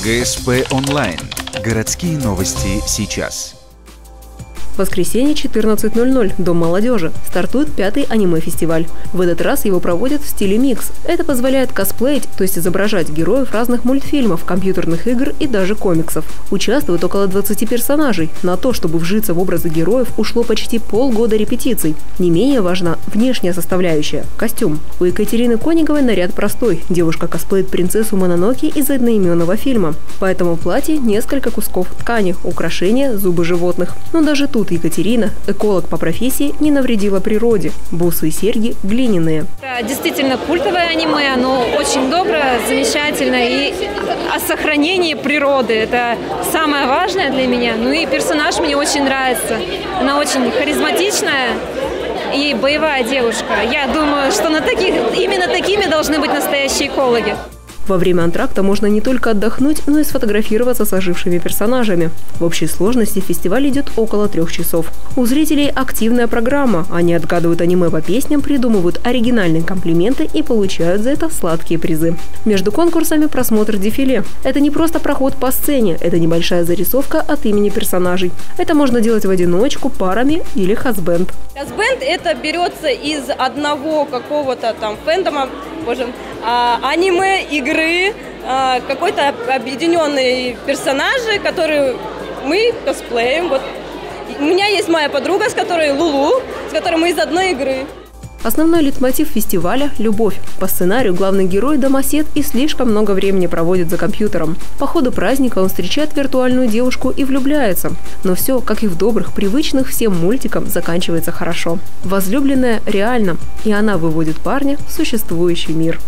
ГСП онлайн. Городские новости сейчас. В воскресенье 14:00 Дом молодежи. Стартует 5-й аниме-фестиваль. В этот раз его проводят в стиле микс. Это позволяет косплеить, то есть изображать героев разных мультфильмов, компьютерных игр и даже комиксов. Участвуют около 20 персонажей. На то, чтобы вжиться в образы героев, ушло почти полгода репетиций. Не менее важна внешняя составляющая – костюм. У Екатерины Кониговой наряд простой. Девушка косплеит принцессу Мононоке из одноименного фильма. Поэтому в платье несколько кусков ткани, украшения, зубы животных. Но даже тут Екатерина, эколог по профессии, не навредила природе. Бусы и серьги глиняные. Это действительно культовое аниме, оно очень доброе, замечательное и о сохранении природы. Это самое важное для меня. Ну и персонаж мне очень нравится. Она очень харизматичная и боевая девушка. Я думаю, что именно такими должны быть настоящие экологи. Во время антракта можно не только отдохнуть, но и сфотографироваться с ожившими персонажами. В общей сложности фестиваль идет около 3 часов. У зрителей активная программа. Они отгадывают аниме по песням, придумывают оригинальные комплименты и получают за это сладкие призы. Между конкурсами просмотр дефиле. Это не просто проход по сцене, это небольшая зарисовка от имени персонажей. Это можно делать в одиночку, парами или хазбэнд. Хазбэнд это берется из одного какого-то там фэндома, аниме, игры, какой-то объединенные персонажи, которые мы косплеим. Вот. У меня есть моя подруга, с которой Лулу, с которой мы из одной игры. Основной лейтмотив фестиваля – любовь. По сценарию главный герой – домосед и слишком много времени проводит за компьютером. По ходу праздника он встречает виртуальную девушку и влюбляется. Но все, как и в добрых, привычных всем мультикам, заканчивается хорошо. Возлюбленная реальна, и она выводит парня в существующий мир.